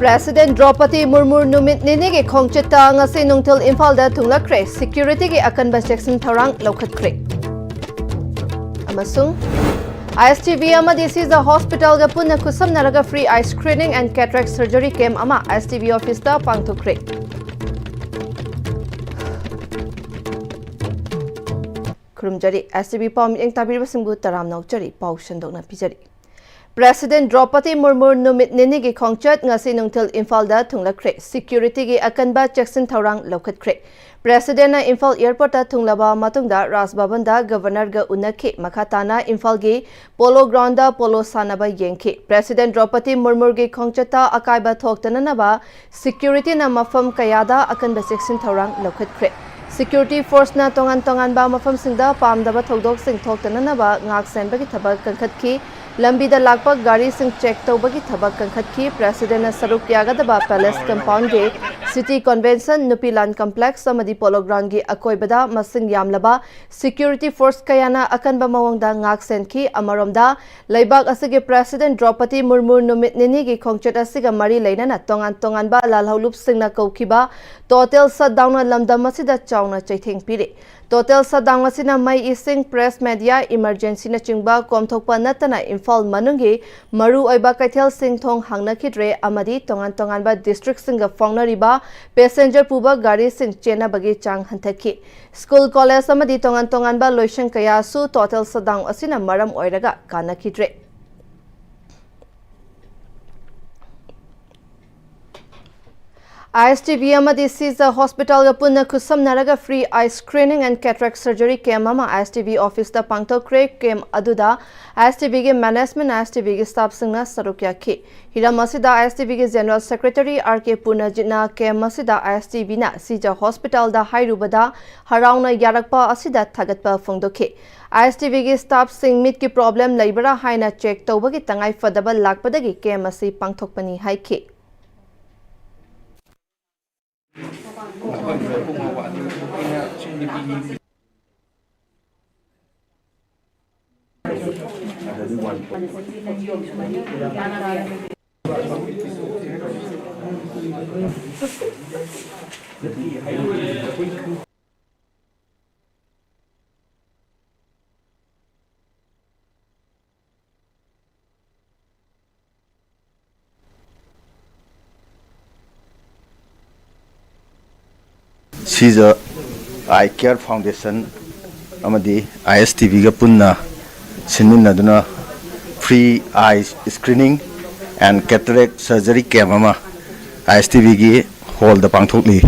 President Draupadi Murmu numit nini ki khongchita ngasi nungthil Imphal da thunglakre security ki akanba section tharang lokhatkre. Amasung ISTV amadi Siza Hospital ga punna kusamnaraga free eye screening and cataract surgery camp ama ISTV office da pangthokre. Kurumjari ISTV pam eng tabirba singbu taram naukjari pau shandokna pijari. President Draupadi Murmu numit nini ki khongchat ngasi nungthil Imphal da thunglakre security ki akanba section tharang lokhatkre. President na Imphal airport ta thunglaba matungda Raj Bhavan da governor ga unakhe makhatana Imphal gi polo ground da polo sanaba yengkhe. President Draupadi Murmu gi khongchata akaiba thoktana ba security na mafam kayada akanba section tharang lokhatkre. Security force na tongan ba mafam singda pamdaba thodok sing thoktana ba ngak senba ki thabak kankhatki Lambida lakpa gari sing check tawbagi thabak kankhatki President na saruk yagadaba palace compound ge city convention nupilan complex amadi polo ground gi akoibada masing yamlaba security force kayana akanba mawangda ngak senki amaromda laibak asige President Draupadi Murmu numit nini gi khongchat asiga mari leinana tongan ba lalhaulup singna kaukiba total shutdown lamdam asida chawna chaitheng pire. Total shutdown asina mai ising press media emergency na chingba komthokpa natana Imphal manungi maru oiba kaithel sing thong hangna khidre amadi tongan ba district singa fongnariba passenger puba gari sing chena bagi chang hanthaki school college amadi tongan ba loisang kaya su total shutdown asina maram oiraga kana khidre. ISTV amadi Siza Hospital ga punna kusamnaraga free eye screening and cataract surgery camp ama ISTV office da pangthokre camp aduda ISTV ge management ISTV ge staff singna sarukya khi hiram asida ISTV ge general secretary RK Punajitna camp asida ISTV na Siza Hospital da hairubada harauna yarakpa asida thagatpa phongdokhe ISTV ge staff sing mit ki problem laibara haina check tawbagi tangai fadaba lakpadagi camp asi pangthokpani haikhe. Siza Eye Care Foundation amadi ISTV ga punna sinminaduna free eye screening and cataract surgery camp ama ISTV gi hall da pangthokli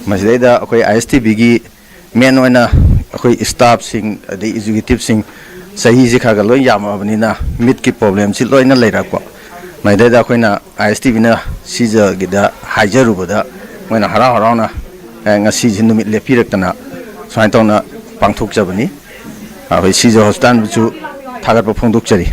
masida akoi ISTV gi main oina akoi staff sing the executive sing sahi ji khaga loi yamabani na mit ki problem si loina leirakwa maida akoina ISTV na Siza gi da hajarubada moina hara na ngasi jinumit lepirakna swaintona pangthokjabani ahoi Siza hospital bu thagat phongdokjari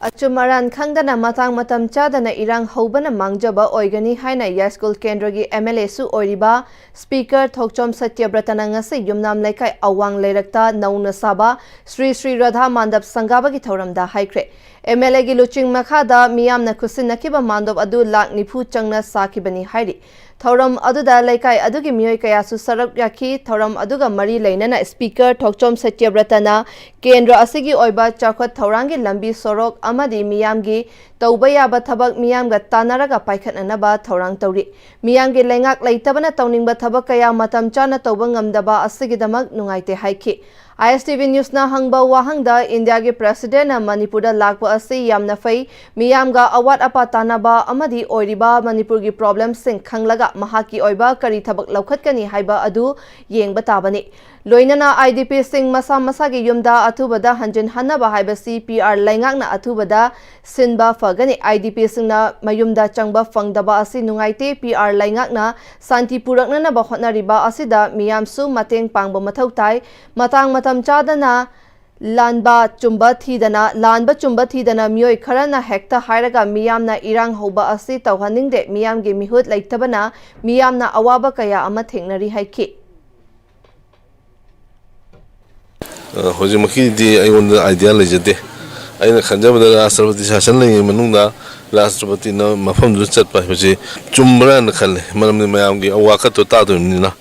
Achumaran khangdana matang matam chadana irang hobana mangjaba oigani haina yaskul kendragi MLA su oiriba speaker Thokchom Satyabratana ngase yumnam laikai awang leirakta nauna saba Sri Radha Mandap Sangaba gi thoramda haikre MLA gi luching makhada miyamna kusinnakiba mandop adu lak nifu changna sakibani hairi Thoram aduda laikai adugi miyoi kaya su sarak yakhi thoram aduga mari leinana speaker Thokchom Satyabratana kendra asigi oiba chakhot thorangi lambi sorok amadi miyamgi tawbaya ba thabak miyamga tanaraga paikhatnaba thorang tawri miyamgi lengak leitabana tawningba thabak kaya matam chana tawba ngamdaba asigidamak nungaite haikhi ISTV News na hangba wahangda India ge president na Manipur da lakpa asi yamna fai miyamga awat apa tanaba amadi oiriba Manipur gi problem sing khanglaga mahaki oiba kari thabak laukhatkani haiba adu yengba tabani loinana IDP sing masa gi yumda athubada hanjin hanaba haiba CPR laingakna athubada sinba fagani IDP singna mayumda changba fangdaba asi nungaite PR laingakna santi purakna na ba hotnariba asida miyamsu mateng pangba mathautai matang chadana lanba chumba thidana miyoi kharana hekta hairaga miyamna irang hoba asi tawhaningde miyamge mihut leitabana miyamna awaba kaya ama thengnari haiki hojimaki di ayonda idea lejade ꯑꯩꯅ ꯈꯟꯖꯕꯗ ꯔꯥꯁꯇ꯭ꯔꯄꯇꯤ ꯁꯥꯁꯟ ꯂꯩꯉꯩ ꯃꯅꯨꯡꯗ ꯔꯥꯁꯇ꯭ꯔꯄꯇꯤꯅ ꯃꯐꯝꯗꯨꯗ ꯆꯠꯄ ꯍꯥꯏꯕꯁꯤ ꯆꯨꯝꯕ꯭ꯔꯥꯅ ꯈꯜꯂꯦ ꯃꯔꯝꯗꯤ ꯃꯌꯥꯝꯒꯤ ꯑꯋꯥꯀꯠꯇꯣ ꯇꯥꯗꯣꯏꯅꯤꯅ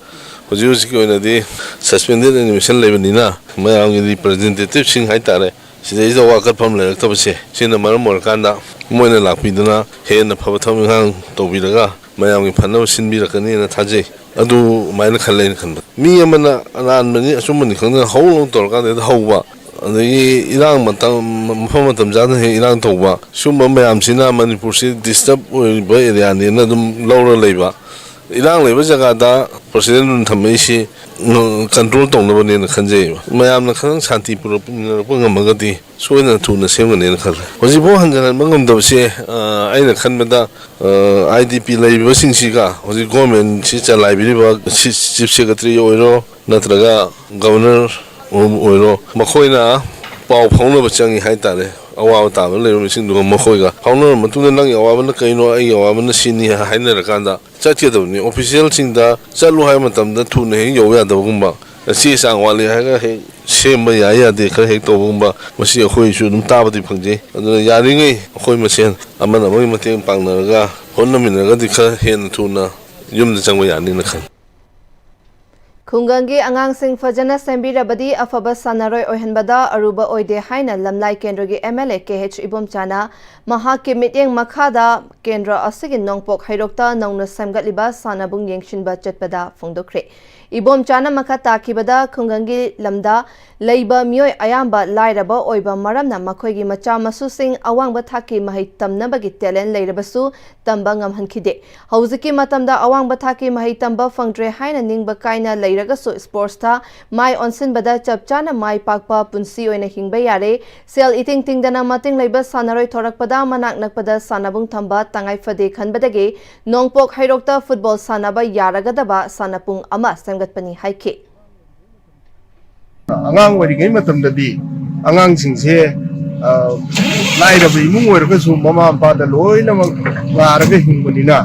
ꯍꯧꯖꯤꯛꯀꯤ ꯑꯣꯏꯅꯗꯤ ꯁꯁꯄꯦꯟꯗꯦꯠ ꯑꯦꯅꯤꯃꯦꯁꯟ ꯂꯩꯕꯅꯤꯅ ꯃꯌꯥꯝꯒꯤ ꯔꯤꯄ꯭ꯔꯖꯦꯟꯇꯦꯇꯤꯚꯁꯤꯡ ꯍꯥꯏꯇꯥꯔꯦ ꯁꯤꯗꯩꯁꯤꯗ ꯑꯋꯥꯀꯠꯐꯝ ꯂꯩꯔꯛꯇꯕꯁꯦ ꯁꯤꯅ ꯃꯔꯝ ꯑꯣꯏꯔꯀꯥꯟꯗ ꯃꯣꯏꯅ ꯂꯥꯛꯄꯤꯗꯨꯅ ꯍꯦꯟꯅ ꯐꯕ ꯊꯕꯛ ꯏꯪꯈꯥꯡ ꯇꯧꯕꯤꯔꯒ ꯃꯌꯥꯝꯒꯤ ꯐꯅꯕ ꯁꯤꯟꯕꯤꯔꯛꯀꯅꯤꯅ ꯊꯥꯖꯩ ꯑꯗꯨꯃꯥꯏꯅ ꯈꯜꯂꯦ ꯑꯩꯅ ꯈꯟꯕ ꯃꯤ ꯑꯃꯅ ꯑꯔꯥꯟꯕꯅꯤ ꯑꯆꯨꯝꯕꯅꯤ ꯈꯪꯗꯅ ꯍꯧ ꯇꯧꯔꯀꯥꯟꯗ ꯍꯧꯕ ꯑꯗꯒꯤ ꯏꯔꯥꯡ ꯃꯐꯝ ꯃꯇꯝ ꯆꯥꯗꯅ ꯍꯦꯛ ꯏꯔꯥꯡ ꯇꯧꯕ ꯁꯨꯝꯕ ꯃꯌꯥꯝꯁꯤꯅ ꯃꯅꯤꯄꯨꯔꯁꯤ ꯗꯤꯁꯇꯔꯕ ꯑꯣꯏꯕ ꯑꯦꯔꯤꯌꯥꯅꯦꯅ ꯑꯗꯨꯝ ꯂꯧꯔ ꯂꯩꯕ ꯏꯔꯥꯡ ꯂꯩꯕ ꯖꯒꯥꯗ ꯄ꯭ꯔꯁꯤꯗꯦꯟꯠꯅ ꯊꯝꯃꯛꯏꯁꯤ ꯀꯟꯇ꯭ꯔꯣꯜ ꯇꯧꯅꯕꯅꯦꯅ ꯈꯟꯖꯩꯌꯦꯕ ꯃꯌꯥꯝꯅ ꯈꯤꯇꯪ ꯁꯥꯟꯇꯤ ꯄꯨꯔꯛꯄ ꯉꯝꯃꯒꯗꯤ ꯁꯣꯏꯗꯅ ꯊꯨꯅ ꯁꯦꯝꯒꯅꯦꯅ ꯈꯜꯂꯦ ꯍꯧꯖꯤꯛꯐꯥꯎ ꯍꯟꯖꯤꯟꯍꯟꯕ ꯉꯝꯗꯕꯁꯦ ꯑꯩꯅ ꯈꯟꯕꯗ IDP ꯂꯩꯔꯤꯕꯁꯤꯡꯁꯤꯒ ꯍꯧꯖꯤꯛ ꯒꯣꯔꯃꯦꯟꯁꯤ ꯆꯂꯥꯏꯕꯤꯔꯤꯕ ꯆꯤꯐ ꯁꯦꯀ꯭ꯔꯦꯇꯔꯤ ꯑꯣꯏꯔꯣ ꯅꯠꯇ꯭ꯔꯒ ꯒꯕꯔꯅꯔ ꯑꯣꯏꯔꯣ ꯃꯈꯣꯏꯅ ꯄꯥꯎ ꯐꯥꯎꯅꯕ ꯆꯪꯉꯤ ꯍꯥꯏꯇꯥꯔꯦ ꯑꯋꯥꯕ ꯇꯥꯕ ꯂꯩꯔꯤꯕꯁꯤꯡꯗꯨꯒ ꯃꯈꯣꯏꯒ ꯐꯥꯎꯅꯔꯕ ꯃꯇꯨꯡꯗ ꯅꯪꯒꯤ ꯑꯋꯥꯕꯅ ꯀꯩꯅꯣ ꯑꯩꯒꯤ ꯑꯋꯥꯕꯅ ꯁꯤꯅꯤ ꯍꯥꯏꯅꯔꯀꯥꯟꯗ ꯆꯠꯀꯗꯕꯅꯤ ꯑꯣꯐꯤꯁꯤꯌꯦꯜꯁꯤꯡꯗ ꯆꯠꯂꯨ ꯍꯥꯏꯕ ꯃꯇꯝꯗ ꯊꯨꯅ ꯍꯦꯛ ꯌꯧ ꯌꯥꯗꯕꯒꯨꯝꯕ ꯆꯦ ꯆꯥꯡ ꯋꯥꯠꯂꯤ ꯍꯥꯏꯔꯒ ꯍꯦꯛ ꯁꯦꯝꯕ ꯌꯥꯏ ꯌꯥꯗꯦ ꯈꯔ ꯍꯦꯛ ꯇꯧꯕꯒꯨꯝꯕ ꯃꯁꯤ ꯑꯩꯈꯣꯏꯁꯨ ꯑꯗꯨꯝ ꯇꯥꯕꯗꯤ ꯐꯪꯖꯩ ꯑꯗꯨꯅ ꯌꯥꯔꯤꯉꯩ ꯑꯩꯈꯣꯏ ꯃꯁꯦꯟ ꯑꯃꯅ ꯑꯃꯒꯤ ꯃꯇꯦꯡ ꯄꯥꯡꯅꯔꯒ ꯍꯣꯠꯅꯃꯤꯟꯅꯔꯒꯗꯤ ꯈꯔ ꯍꯦꯟꯅ ꯊꯨꯅ ꯌꯨꯝꯗ ꯆꯪꯕ ꯌꯥꯅꯤꯅ ꯈꯜꯂꯤ ꯈꯨꯡꯒꯪꯒꯤ ꯑꯉꯥꯡꯁꯤꯡ ꯐꯖꯅ ꯁꯦꯝꯕꯤꯔꯕꯗꯤ ꯑꯐꯕ ꯁꯥꯟꯅꯔꯣꯏ ꯑꯣꯏꯍꯟꯕꯗ ꯑꯔꯨꯕ ꯑꯣꯏꯗꯦ ꯍꯥꯏꯅ ꯂꯝꯂꯥꯏ ꯀꯦꯟꯗ꯭ꯔꯒꯤ MLA KH ꯏꯕꯣꯝꯆꯥꯅ ꯃꯍꯥꯛꯀꯤ ꯃꯤꯠꯌꯦꯡ ꯃꯈꯥꯗ ꯀꯦꯟꯗ꯭ꯔ ꯑꯁꯤꯒꯤ ꯅꯣꯡꯄꯣꯛ ꯍꯩꯔꯣꯛꯇ ꯅꯧꯅ ꯁꯦꯝꯒꯠꯂꯤꯕ ꯁꯥꯟꯅꯕꯨꯡ ꯌꯦꯡꯁꯤꯟꯕ ꯆꯠꯄꯗ ꯐꯣꯡꯗꯣꯛꯈ꯭ꯔꯦ ꯏꯕꯣꯝꯆꯥꯅ ꯃꯈꯥ ꯇꯥꯈꯤꯕꯗ ꯈꯨꯡꯒꯪꯒꯤ ꯂꯝꯗ ꯂꯩꯕ ꯃꯤꯑꯣꯏ ꯑꯌꯥꯝꯕ ꯂꯥꯏꯔꯕ ꯑꯣꯏꯕ ꯃꯔꯝꯅ ꯃꯈꯣꯏꯒꯤ ꯃꯆꯥ ꯃꯁꯨꯁꯤꯡ ꯑꯋꯥꯡꯕ ꯊꯥꯛꯀꯤ ꯃꯍꯩ ꯇꯝꯅꯕꯒꯤ ꯇꯦꯂꯦꯟ ꯂꯩꯔꯕꯁꯨ ꯇꯝꯕ ꯉꯝꯍꯟꯈꯤꯗꯦ ꯍꯧꯖꯤꯛꯀꯤ ꯃꯇꯝꯗ ꯑꯋꯥꯡꯕ ꯊꯥꯛꯀꯤ ꯃꯍꯩ ꯇꯝꯕ ꯐꯪꯗ꯭ꯔꯦ ꯍꯥꯏꯅ ꯅꯤꯡꯕ ꯀꯥꯏꯅ ꯂꯩꯔꯒꯁꯨ ꯁ꯭ꯄꯣꯔꯠꯁꯇ ꯃꯥꯏ ꯑꯣꯟꯁꯤꯟꯕꯗ ꯆꯞ ꯆꯥꯅ ꯃꯥꯏ ꯄꯥꯛꯄ ꯄꯨꯟꯁꯤ ꯑꯣꯏꯅ ꯍꯤꯡꯕ ꯌꯥꯔꯦ ꯁꯦꯜ ꯏꯇꯤꯡ ꯇꯤꯡꯗꯅ ꯃꯇꯤꯡ ꯂꯩꯕ ꯁꯥꯟꯅꯔꯣꯏ ꯊꯣꯔꯛꯄꯗ ꯃꯅꯥꯛ ꯅꯛꯄꯗ ꯁꯥꯟꯅꯕꯨꯡ ꯊꯝꯕ ꯇꯉꯥꯏꯐꯗꯦ ꯈꯟꯕꯗꯒꯤ ꯅꯣꯡꯄꯣꯛ ꯍꯩꯔꯣꯛꯇ ꯐꯨꯠꯕꯣꯜ ꯁꯥꯟꯅꯕ ꯌꯥꯔꯒꯗꯕ ꯁꯥꯟꯅꯄꯨꯡ ꯑꯃ ꯁꯦꯝꯒꯠꯄꯅꯤ ꯍꯥꯏꯈꯤ ꯑꯉꯥꯡ ꯑꯣꯏꯔꯤꯉꯩ ꯃꯇꯝꯗꯗꯤ ꯑꯉꯥꯡꯁꯤꯡꯁꯦ ꯂꯥꯏꯔꯕ ꯏꯃꯨꯡ ꯑꯣꯏꯔꯒꯁꯨ ꯃꯃꯥ ꯃꯄꯥꯗ ꯂꯣꯏꯅꯃꯛ ꯉꯥꯔꯒ ꯍꯤꯡꯕꯅꯤꯅ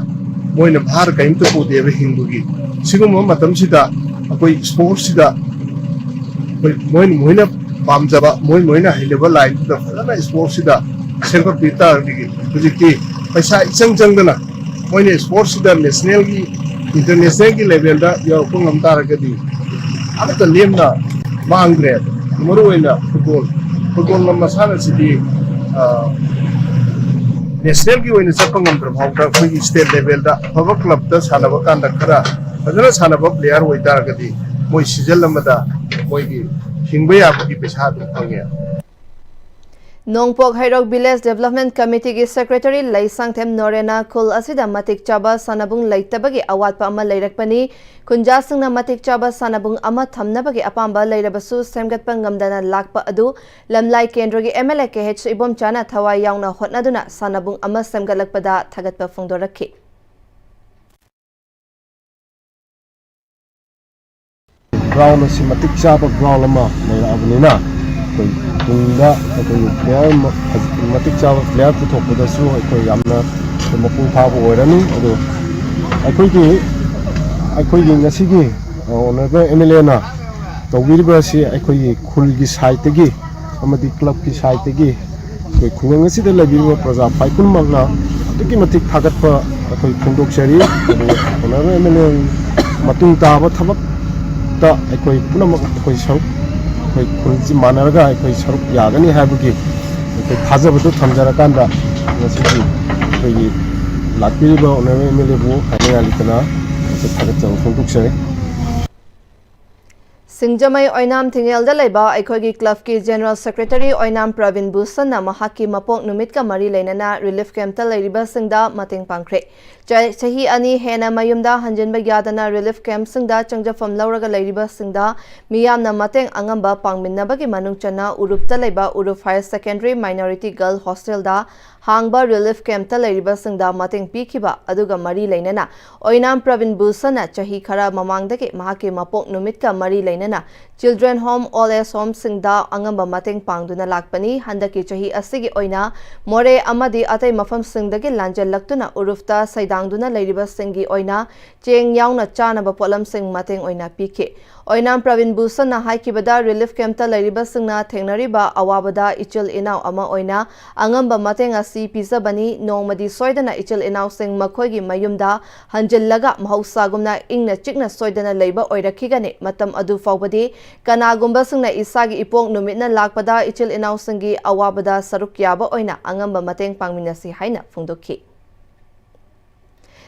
ꯃꯣꯏꯅ ꯚꯥꯔ ꯀꯔꯤꯝꯇ ꯄꯨꯗꯦꯕ ꯍꯤꯡꯕꯒꯤ ꯁꯤꯒꯨꯝꯕ ꯃꯇꯝꯁꯤꯗ ꯑꯩꯈꯣꯏ ꯁ꯭ꯄꯣꯔꯠꯁꯤꯗ ꯃꯣꯏꯅ ꯄꯥꯝꯖꯕ ꯃꯣꯏꯅ ꯍꯩꯅꯕ ꯂꯥꯏꯟꯗꯨꯗ ꯐꯖꯅ ꯁ꯭ꯄꯣꯔꯠꯁꯤꯗ ꯁꯦꯝꯒꯠꯄꯤ ꯇꯥꯔꯒꯗꯤ ꯍꯧꯖꯤꯛꯇꯤ ꯄꯩꯁꯥ ꯏꯆꯪ ꯆꯪꯗꯅ ꯃꯣꯏꯅ ꯁ꯭ꯄꯣꯔꯠꯁꯤꯗ ꯅꯦꯁꯅꯦꯜꯒꯤ ꯏꯟꯇꯔꯅꯦꯁꯅꯦꯜꯒꯤ ꯂꯦꯚꯦꯜꯗ ꯌꯧꯔꯛꯄ ꯉꯝ ꯇꯥꯔꯒꯗꯤ ꯑꯃꯠꯇ ꯂꯦꯝꯅ ꯃꯥꯡꯗ꯭ꯔꯦ ꯃꯔꯨꯑꯣꯏꯅ ꯐꯨꯠꯕꯣꯜ ꯃꯁꯥꯟꯅꯁꯤꯗꯤ ꯅꯦꯁꯅꯦꯜꯒꯤ ꯑꯣꯏꯅ ꯆꯠꯄ ꯉꯝꯗ꯭ꯔ ꯐꯥꯎꯕꯗ ꯑꯩꯈꯣꯏꯒꯤ ꯁ꯭ꯇꯦꯠ ꯂꯦꯚꯦꯜꯗ ꯑꯐꯕ ꯀ꯭ꯂꯕꯇ ꯁꯥꯟꯅꯕ ꯀꯥꯟꯗ ꯈꯔ ꯐꯖꯅ ꯁꯥꯟꯅꯕ ꯄ꯭ꯂꯦꯌꯥꯔ ꯑꯣꯏꯇꯥꯔꯒꯗꯤ ꯃꯣꯏ ꯁꯤꯖꯟ ꯑꯃꯗ ꯃꯣꯏꯒꯤ ꯍꯤꯡꯕ ꯌꯥꯕꯒꯤ ꯄꯩꯁꯥ ꯑꯗꯨꯝ ꯐꯪꯉꯦ ꯅꯣꯡꯄꯣꯛ ꯍꯩꯔꯣꯛ ꯚꯤꯂꯦꯖ ꯗꯦꯚꯂꯞꯃꯦꯟꯠ ꯀꯃꯤꯇꯤꯒꯤ ꯁꯦꯀ꯭ꯔꯦꯇꯔꯤ ꯂꯩꯁꯥꯡꯊꯦꯝ ꯅꯣꯔꯦꯅ ꯈꯨꯜ ꯑꯁꯤꯗ ꯃꯇꯤꯛ ꯆꯥꯕ ꯁꯥꯟꯅꯕꯨꯡ ꯂꯩꯇꯕꯒꯤ ꯑꯋꯥꯠꯄ ꯑꯃ ꯂꯩꯔꯛꯄꯅꯤ ꯈꯨꯟꯖꯥꯁꯤꯡꯅ ꯃꯇꯤꯛ ꯆꯥꯕ ꯁꯥꯟꯅꯕꯨꯡ ꯑꯃ ꯊꯝꯅꯕꯒꯤ ꯑꯄꯥꯝꯕ ꯂꯩꯔꯕꯁꯨ ꯁꯦꯝꯒꯠꯄ ꯉꯝꯗꯅ ꯂꯥꯛꯄ ꯑꯗꯨ ꯂꯝꯂꯥꯏ ꯀꯦꯟꯗ꯭ꯔꯒꯤ MLA KH ꯏꯕꯣꯝꯆꯥꯅ ꯊꯋꯥꯏ ꯌꯥꯎꯅ ꯍꯣꯠꯅꯗꯨꯅ ꯁꯥꯟꯅꯕꯨꯡ ꯑꯃ ꯁꯦꯝꯒꯠꯂꯛꯄದ ꯊꯥꯒꯠꯄ ꯐꯣꯡꯗꯣꯔꯛꯈꯤ ग्राउंड से मतिक चाब ग्राउंड लेरबनीना तुंगा प्लेयर मतिक चाब प्लेयर पुथोपदसु मपुंग फाब ओरनी ऑनरेबल MLA ना तौबीरबसी खुल की साइड क्लब की साइड खुंगंग से प्रजा पाइपुनमगना अदुकी मतिक थागतप फोंदोकचरी ऑनरेबल MLA मतुंग ताब थबक सरुक मानरगा सरुक यागनी है थाजबद थमजरकान लापीब ऑनरेबल MLA बु हाइना थागतचब फोंदोकचरी सिंगजमई ओइनाम थिंगेलदा लेबा अखोगी क्लब की जनरल सेक्रेटरी ओइनाम प्रवीण भूषण महाकी मपोक नुमित का मरी लेना रिलीफ कैंप लेरिबा सिंगदा मतेंग पांख्रे चाही अनि हेना मयुमदा हंजनबा यादना रिलीफ कैंप सिंगदा चंगजफम लौरगा लेरिबा सिंगदा मियामना मतेंग अंगंबा पांगमिन्नबगी मनुंग चना उरुपता लेबा उरुप हायर सेकेंडरी माइनॉरिटी गर्ल हॉस्टलदा हांगबा रिलीफ कैंप लेरिबा सिंगदा मतेंग पीखिबा अदुगा मरी लेना ओइनाम प्रवीण भूषण चाही खरा ममांगदगे महाकी मपोक नुमित का मरी लेना चिल्ड्रेन होम ओल एज होम सिंगदा अंगंबा मतेंग पांगदुना लाकपनी हंदकी चाही असिगी ओइना मोरे अमदी अतै मफम सिंगदगी लांजलक्तुना उरुफता सैदांगदुना लेरिबा सिंगी ओइना चेंग याउना चानबा पोलम सिंग मतेंग ओइना पीखे Oinam Pravin Busana haikibada relief camp ta lairiba singna thengnariba awabada ichil inau ama oina angamba mateng asi pizabani nongmadi soidana ichil inau sing makhoigi mayumda hanjillaga mahausagumna ingna chikna soidana leiba oirakigani matam adu faubadi kanagumba singna isagi ipong numitna lakpada ichil inau singi awabada saruk yaba oina angamba mateng pangminasi haina phungdokhi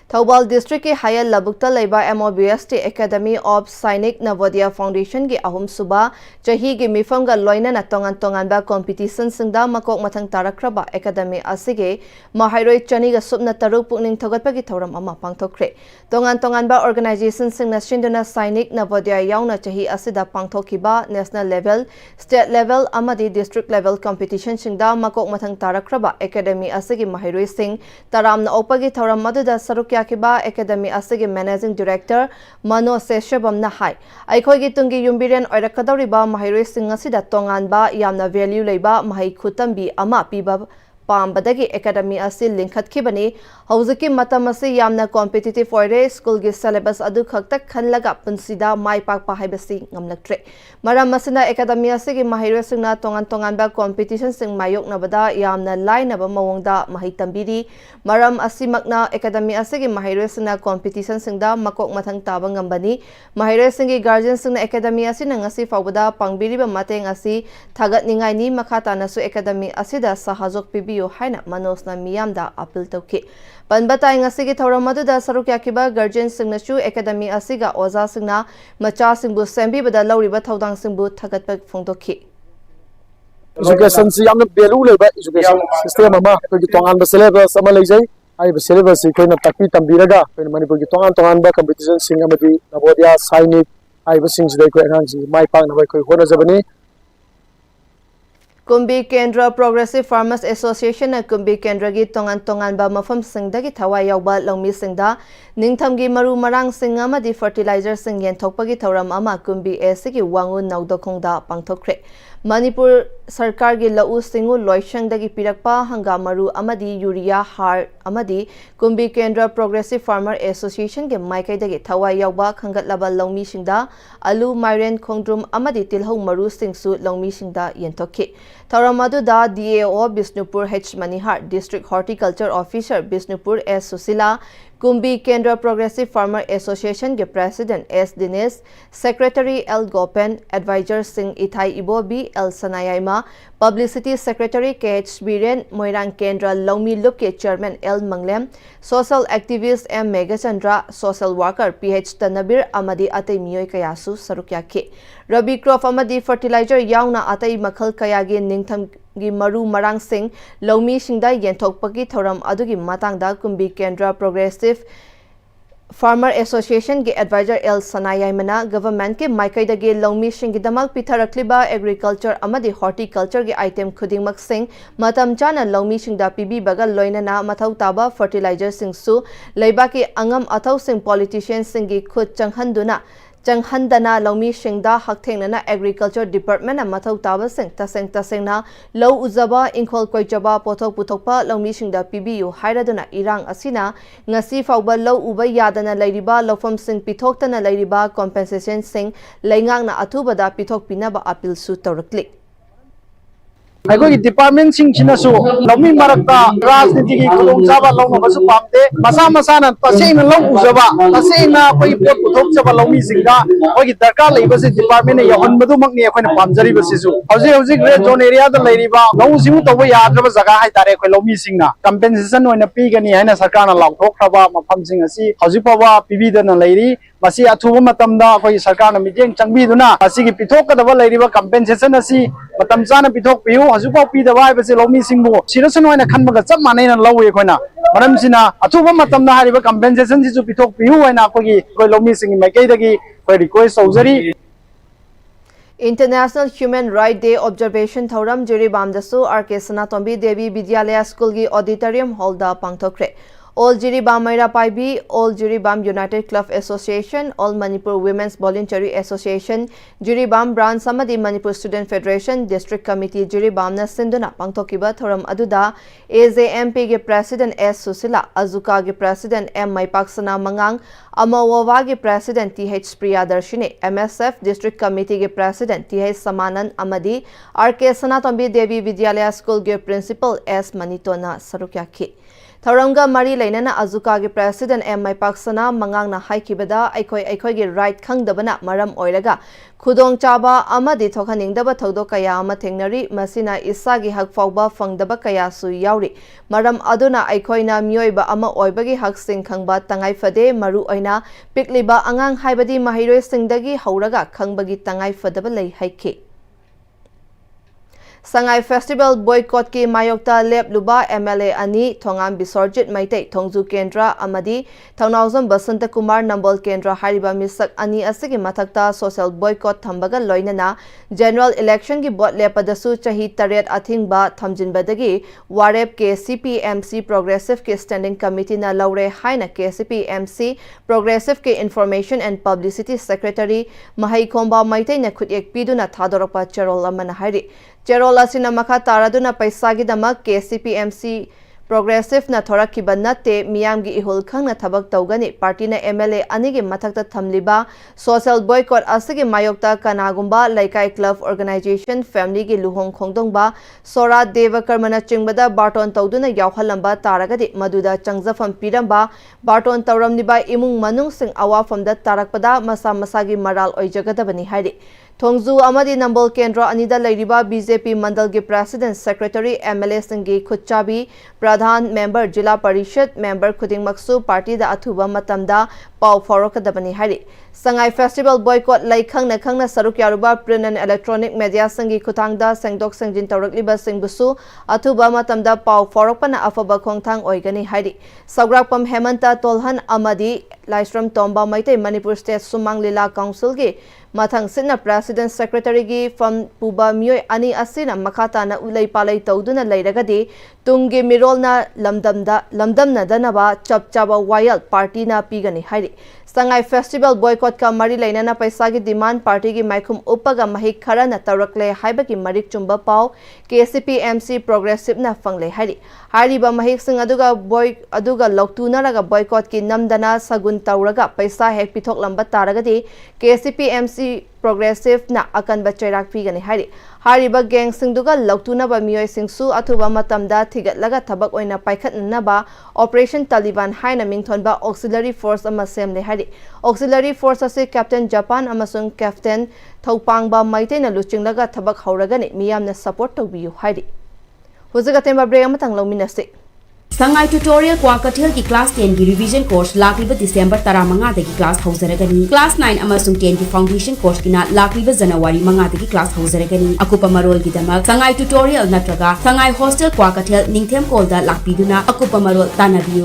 Thobal District के higher लबुक्ता लेबा MOBST Academy of Sainik Navodaya Foundation के ahum suba chahi के मिफम का लोइना न तोंगान बा competition सिंगदा मकोक मथंग तारक्रबा academy asige mahairoi chani ga subna taru pukning thogatpa ki thoram ama pangthokre तोंगान बा organization सिंगना सिंदुना Sainik Navodaya yauna chahi asida pangthokiba national level state level amadi district level competition सिंगदा मकोक मथंग तारक्रबा academy asige mahairoi sing taramna opagi thoram maduda saruk Yakiba Academy asige Managing Director Mano Seshabam Nahai. Aikogi tungi yumbiren oirakadoriba mahiroi singasida tongan ba yamna value leiba mahai khutambi ama piba Pambadagi Academy asi linkhat kibani hauziki matamasi yamna competitive oire school gi syllabus adu khakta khanlaga punsida mai pak pa haibasi ngamlaktre maram masina Academy asigi mahiroi singna tongan ba competition sing mayok nabada yamna line ba mawongda mahi tambiri maram asimakna Academy asigi mahiroi singna competition singda makok mathang taba ngambani mahiroi singi guardian singna Academy asina ngasi fawbada pangbiri ba mateng asi thagat ningai ni makhata nasu Academy asida sahajok pibi haina manosna miyamda appeal tauki panbata ngasi gi thoram aduda saruk yakiba guardian singnachu academy asiga oza singna macha singbu sembi bada lawriba thodang singbu thagatpa phongdokhi education si yamna value leba education system ama ko gi tongan ba syllabus ama leijai ai ba syllabus si koina takpi tambiraga koina manipur gi tongan ba competition sing amadi navodaya sainik ai ba sing sidai ko angang si mai pang na ba ko hona jabani Kumbi Kendra Progressive Farmers Association na Kumbi Kendra gi tongan ba mafam singda gi thawai yawba longmi singda ningtham gi maru marang sing amadi fertilizer sing yen thokpa gi thoram ama Kumbi AC gi wangu nawdokhongda pangthokre Manipur Sarkar gi lau singu loishang dagi pirakpa hanga maru amadi urea har amadi Kumbi Kendra Progressive Farmer Association ge maikai dagi thawai yawba khangat laba longmi singda alu mairen khongdrum amadi tilhau maru singsu longmi singda yentokhi Tauramadu da DAO Bisnupur H Manihar District Horticulture Officer Bisnupur S Susila Kumbi Kendra Progressive Farmer Association के President S Dinesh, Secretary L Gopen, Advisor Singh Ithai Ibobi L Sanayama, Publicity Secretary KH Biren, Moirang Kendra Longmi Look के Chairman L Manglem, Social Activist M Megachandra, Social Worker PH Tanabir Amadi Atay Miyoy Kayasu Sarukyake, Rabi Crop Amadi Fertilizer Yauna Atay Makhal Kayagi Ningtham gi maru marang sing lawmi singda yenthokpagi thoram adugi matangda Kumbi Kendra Progressive Farmer Association ge Advisor L Sanayaimana government ke maikai dage lawmi singi damak pitharakliba agriculture amadi horticulture ge item khudingmak sing matam chana lawmi singda pibi baga loinana mathau taba fertilizer singsu leiba ki angam athau sing politicians singi khud changhanduna Changhandana Lawmi Singda Hakthengna Agriculture Department Mathau Taba Sing Tasengna Law Uzaba Inkhol Koijaba Pothok Puthokpa Lawmi Singda PBU Hairaduna Irang Asina Ngasi Fauba Law Uba Yadana Lairiba Lawfam Sing Pithoktana Lairiba Compensation Sing Laingangna Athubada Pithok Pinaba Appeal Su Tawrakli अगोगी department Singh छिनसु लमी मरकता राजनीति की खुदों चाबा loan Basu पामते मसा न तसेन लौ उजबा तसेन कोई pot पुथोक चाबा लौमी सिंगा कोई दरकार लेबसे डिपार्टमेंट ने यहन मदु makhani अखोइन पामजरी बसिसु हौजे red zone area the लेरिबा लौ सिमु तबो याद्रबा जगह हाय तारे कोई लौमी सिंगना कंपेंसेशन ओइना पीगनी हैना सरकारना लाउथोखराबा मफम सिंग असि हौजि पावा पीबीदना लेरि मसी अथुबा मतमदा कोई सरकारना मिजेंग चंगबीदुना असिगी पिथोकदबा लेरिबा कंपेंसेशन असि मतम चाना पिथोक पियु हजुपाव पीदबा हाइबसे लौमी सिंगबु सिरसन ओइना खनबगा चप मानैना लौवे कोइना मरमसिना अथुबा मतमदा हारिबा कंपेंसेशन सिजु पिथोक पियु ओइना कोगी कोई लौमी सिंगी मैकेदगी कोई request तौजरी International Human Rights Day Observation Thoram Jiribamdasu RK Sanatombi Devi Vidyalaya School gi Auditorium Hall da pangthokre All Jiribam Maira Paibi, All Jiribam United Club Association, All Manipur Women's Voluntary Association, Jiribam Branch Samadi Manipur Student Federation, District Committee Jiribam na Sinduna Pangtokiba Thoram Aduda, AZMP ge President S. Susila, Azuka ge President M. Maipaksana Mangang, Amawava ge President T.H. Priyadarshini, MSF District Committee ge President T.H. Samanan Amadi, R.K. Sanatombi Devi Vidyalaya School ge Principal S. Manitona Sarukyaki. Tharanga Mari Lainana Azuka ge President M. Maipaksana Mangang na haikibada aikoi ge right khangdabana maram oiraga Khudong chaba amadi thokhaningdaba thodok kaya ama thengnari masina isa gi hak fawba fangdaba kaya su yauri maram aduna aikoina mioiba ama oibagi hak sing khangba tangai fade maru oina pikliba angang haibadi mahiroi singdagi hauraga khangbagi tangai fadaba lei haike Sangai Festival boycott ki mayokta lep luba MLA ani Thongam Bisorjit Maitei Thongju Kendra amadi Thaunauzam Basanta Kumar Nambol Kendra hariba misak ani asigi mathakta social boycott thambaga loinana general election ki bot lepadasu chahi taret athingba thamjinbadagi warep ke CPMC Progressive ke standing committee na laure haina ke CPMC Progressive ke information and publicity secretary Mahai Khomba Maitei na khutyak piduna thadorapa charol amana hari Cherol asina makha taraduna paisa gi damak ke CPMC Progressive na thorakiba nate miyam gi ihul khang na thabak tawgani party na MLA ani gi mathakta thamliba social boycott asigi mayokta kanagumba laikai club organization family gi luhong khongdongba sora devakarmana chingbada barton tawduna yawhalamba taragadi maduda changjafam piramba barton tawramniba imung manung sing awafamda tarakpada masa masagi maral oijagadabani hairi Thongju amadi Nambol Kendra anida lairiba BJP Mandal ge President Secretary MLA Singhi Khutchabi Pradhan Member Jila Parishad Member Khuding Maksu Party da athuba matamda pau forokadabani hari Sangai Festival boycott lai khangna saruk yaruba print and electronic media Singhi Khutangda sengdok sengjin tawrakliba singbusu athuba matamda pau forokpana afaba khongthang oigani hari Sagrakpam Hemanta Tolhan amadi Laisram Tomba Maitei Manipur State Sumang Lila Council ge Mathang Sina President Secretary gi from Puba Mioy Ani Asina Makata na ulay palay tawduna layragadi Tungi Mirolna Lamdamna Danaba Chapchaba Wayal Party na pigani hari Sangai Festival boycott ka mari laina na paisa gi demand party gi maikhum upaga mahik khara na tarakle haiba gi marik chumba pau KCPMC Progressive na fangle hari hariba mahik sing aduga loktuna raga boycott ki namdana sagun tawraga paisa hek pithok lamba taragadi KCPMC Progressive na akan bachairak pigani hari hariba gang singduga loktuna ba miyoi singsu athuba matamda thigatlaga thabak oina paikhatna ba Operation Taliban haina mingthon ba auxiliary force ama semle hari auxiliary force ase Captain Japan amasung Captain Thopang ba maitei na luchinglaga thabak hauragani miyamna support tawbiyu hari huzaga temba break amatang lawminase Sangai tutorial kwa kathil ki class 10 ki revision course lakliba December 15 dagi class haujaragani class 9 amasung 10 ki foundation course kina lakliba January 5 dagi class haujaragani akupa marol ki damak sangai tutorial natraga sangai hostel kwa kathil ningthem kolda lakpiduna akupa marol tanabiu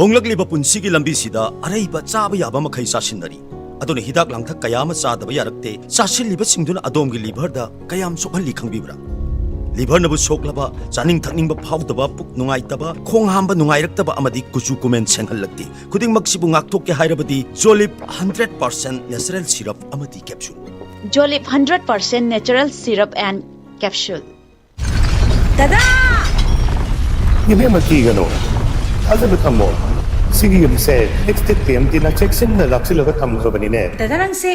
honglakliba punsigi lambi sida araiba chaba yaba makhai sasinari aduna hidak langthak kayama chadaba yarakte sasilliba singduna adomgi liver da kayam sokhalli khangbibra liver nabu soklaba chaning thakningba phawdaba puk nungaitaba khong hamba nungairaktaba amadi kuchu kumen senghallakti khuding maksibu ngakthok ke hairabadi Jolip 100% natural syrup amadi capsule Jolip 100% natural syrup and capsule Tada! Hindi magkigano. Alam mo tamo, sige yung say, next time tinacheksin na laksilaga tamo ka ba ni Ned? Tadarang se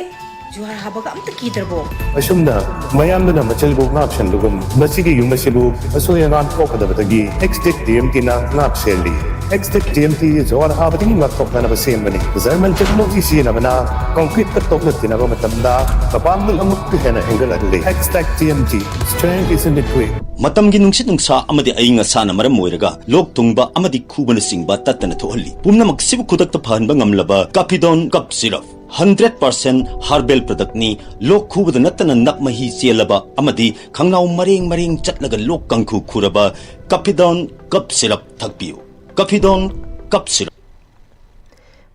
juhar habaga amta kitarbo. Asum na, mayam na machalbog na option lugum. Masige yung masilog, aso yung antok ka dapat agi. Next time napseli. Next time juhar habating matok na nabasim ba ni? Zaman technology siya naman na concrete katok na tinago matamda. Kapag malamok ka na hanggang adli. Next time strength is in the quick. matamgi nungsit nungsa amadi ainga sana maram moiraga lok tungba amadi khubana singba tatana thohalli pumna maksibu khudakta phanba ngamlaba Capidon cup syrup 100% herbal product ni lok khubada natana nakmahi chelaba amadi khangnaw mareng chatlaga lok kangkhu khuraba Capidon cup syrup thakpiu Capidon cup syrup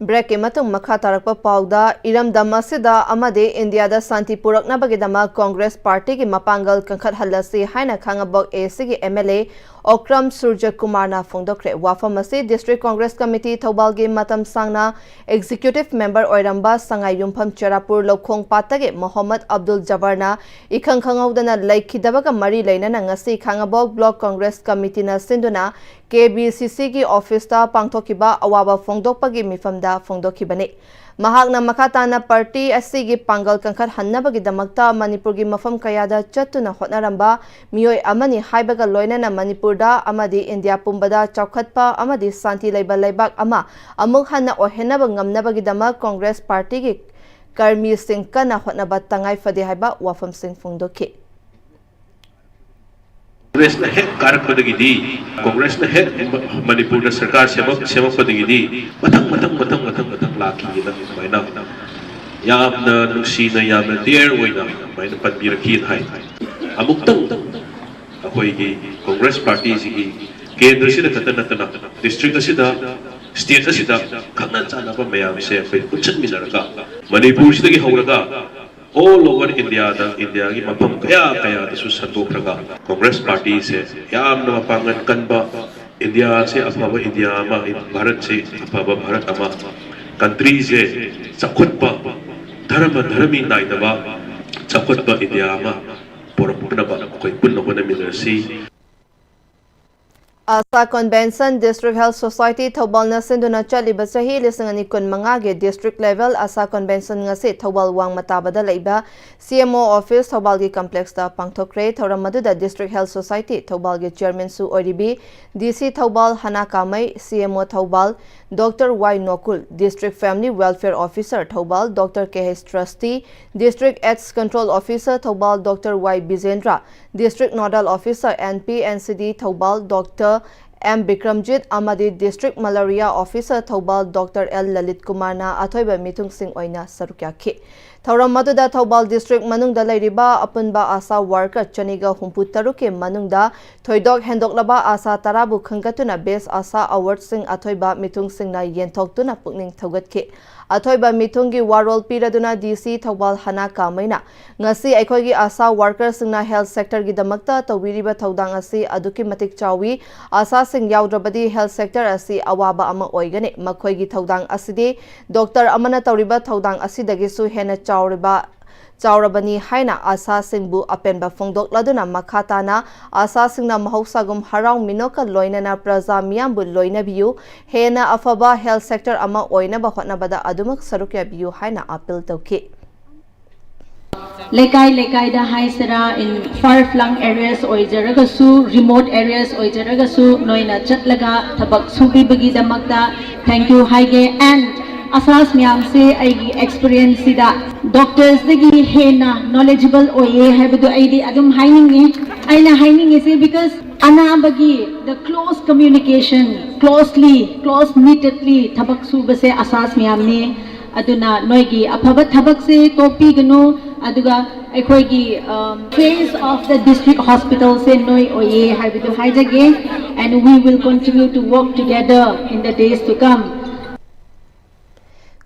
Break ke matung makha tarakpa pauda iram damasida amade India da santi purakna bagidama Congress Party ki mapangal kangkhat halasi haina khangabok AC ki MLA Okram Surja Kumarna Phongdokre wafam asi District Congress Committee Thobalgi Matam Sangna Executive Member Oiramba Sangai Yumpham Cherapur Lokhong Patage Mohammed Abdul Jabbarna Ikhang Khangaudana Laikhidabaga Mari Lainana ngasi Khangabok Block Congress Committee na Sinduna KBCC ki office ta pangthokiba awaba phongdokpagi mifamda phongdokhibani mahakna makhatana party asigi pangal kangkhat hannabagi damakta Manipur gi mafam kayada chattuna hotnaramba miyoi amani haibaga loinana Manipurda amadi India pumbada chaukhatpa amadi santi leiba leibak ama amuk hanna ohenaba ngamnabagi damak Congress party gi karmi sing kana hotnaba tangai fade haiba wafam sing phongdokhi Congress ने head कारक पदगिदी कांग्रेस ने head Manipur the सरकार सेवक पदगिदी मथंग lucky न माइना यामना नुसीना यामना there ओइना माइना पदबिरखी हाय अमुक्तंग अखोइगी Congress party सिगी केंद्र सिदा खतनतना डिस्ट्रिक्ट सिदा स्टेट सिदा खतना चानाबा मयाम से अखोइ पुछन मिनरका मणिपुर सिदगी हौरगा all over India की मफम कया दसु संदोखरगा कांग्रेस पार्टी से याम न मपांगन कनबा इंडिया से अफाबा इंडिया मा भारत से अफाबा भारत अमा कंट्री से चखुतपा धर्मी नाइदबा चखुतपा इंडिया मा पोरपुनबा कोई पुन्न होने मिलरसी Asa Convention District Health Society Thobal na sinduna chaliba sahi lisangani kun mangage district level Asa Convention ngasi Thobal wang matabada laiba CMO office Thobal gi complex da pangthokre thoramadu da District Health Society Thobal gi chairman su oribi DC Thobal Hana Kamai CMO Thobal Dr. Y Nokul District Family Welfare Officer Thobal Dr. KH Trustee District AIDS Control Officer Thobal Dr. Y Bizendra District Nodal Officer Pm-Istv Thobal Dr. M. Bikramjit Amadi District Malaria Officer Thobal Dr. L. Lalit Kumar na athoiba mitung sing oina sarukyakhi Thauram maduda Thobal District manungda lairiba apunba asa worker chaniga humpu taruke manungda thoidok hendoklaba asa tarabu khangatuna base asa award sing athoiba mitung sing na yentoktuna pukning thogatki athoiba mitungi warol piraduna DC Thobal Hana Kamaina ngasi aikhoigi asa workers singna health sector gi damakta tawiriba thodang asi aduki matik chawi asa sing yaudrabadi health sector asi awaba ama oigane makhoigi thodang asidi doctor amana tawriba thodang asidagi su hena chaurabani haina asa singbu apenba phongdok laduna makhatana asa singna mahausagum harau minoka loinana praja miyambu loinabiu hena afaba health sector ama oinaba hotnabada adumak sarukya biu haina appeal tawki lekai da haisara in far flung areas oijaragasu remote areas oijaragasu noina chatlaga thabak subi bagi damakta thank you haige and asas miyam se aigi experience sida doctors dagi hena knowledgeable oye haibadu aidi adum haining aina haining is because anabagi the close communication close neatly thabak su base asas miyam ne aduna noigi afaba thabak se topi gnu aduga ekhoigi phase of the district hospital se noi oye haibadu haijage and we will continue to work together in the days to come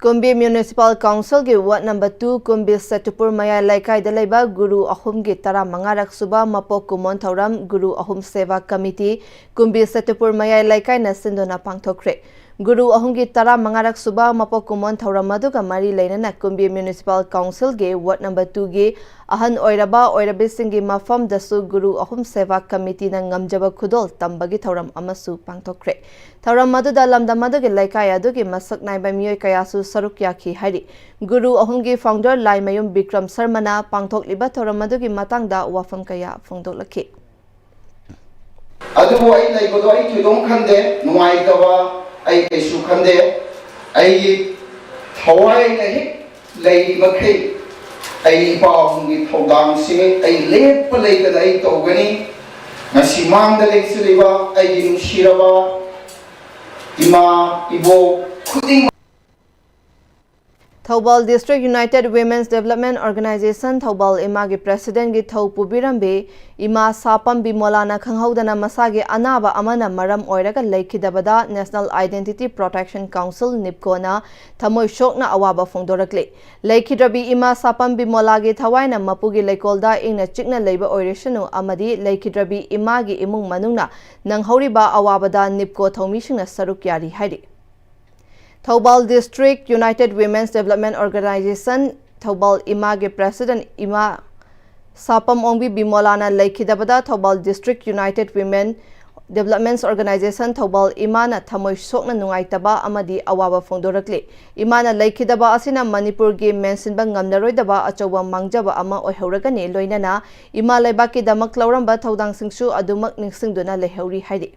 Kumbi Municipal Council gi Ward number 2 Kumbi Setupur Maya Laikai da laiba Guru Ahum gi tara mangarak suba mapok kumon thauram Guru Ahum Seva Committee Kumbi Setupur Maya Laikai na sindona pangthokre Guru Ahum gi tara mangarak suba mapok kumon thauram maduga mari leinana Kumbi Municipal Council gi Ward number 2 gi ahan oirabi singi mafam dasu Guru Ahum Seva Committee na ngamjaba khudol tambagi thauram amasu pangthokre Thauram maduda lamdamadugi laikai adugi masak naiba miyoi kayasu saruk yakhi hari Guru Ahum gi founder Laimayum Bikram Sarmana pangthokliba thauram madugi matangda wafam kaya phongdoklakhi Adubu ai laibodo ai thudong khande nuai dawa ai kesu khande ai thawai nahi lai bakhai ai paung gi thodang sing ai lep palai da ai togani ngasi mang da lek siliba ai gi nushiraba ima ibo khuding Thobal District United Women's Development Organization Thobal Imagi President gi thau pubirambe Ima Sapam Bimolana khanghaudana masage anaba amana maram oiraga leikidabada National Identity Protection Council NIPCO thamoi shokna awaba phongdorakle leikidrabi Ima Sapam Bimolagi thawaina mapugi leikolda ingna chikna leiba oiresanu amadi leikidrabi imagi imung manungna nanghoriba awabada NIPCO thomishingna saruk yari hairi Thobal District United Women's Development Organization Thobal Imagi President Ima Sapam Ongbi Bimolana Laikidabada Thobal District United Women Development Organization Thobal Imana Thamoi Sokna Nungaitaba Amadi Awaba Phongdorakle Imana Laikidaba Asina Manipur gi mensinba ngamnaroidaba achowa mangjaba ama oihoragani loinana Ima Laibaki damak lauramba thodangsingshu adumak ningsingduna lehauri haidi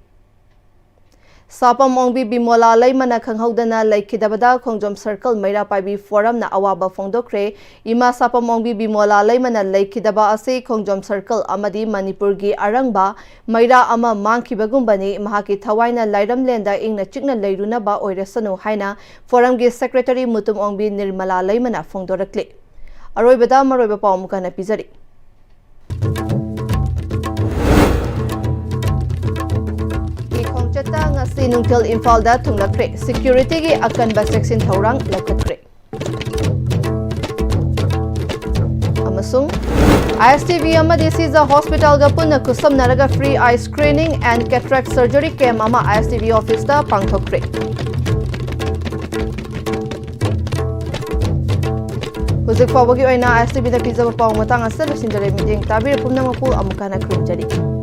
Sapam Ongbi Bimola Laimana Khanghaudana Laikidabada Khongjom Circle Maira Paibi Forum na awaba phongdokre Ima Sapam Ongbi Bimola Laimana Laikidaba ase Khongjom Circle amadi Manipur gi arangba Maira ama mangkibagumbani mahaki thawaina Lairamlenda ingna chikna leirunaba oirasanu haina Forum gi Secretary Mutum Ongbi Nirmala Laimana phongdorakle Aroibada maroiba pawmukana pizari Chata ngasi nungtil Imphal-da thunglakre security gi akanba section thorang lakatre amasung ISTV amadi Siza Hospital ga punna kusam naraga free eye screening and cataract surgery camp ama ISTV office da pangthokre Hujik pawagi oina ISTV da pizza paw matang asal sindare meeting tabir pumna mapu amukana khumjari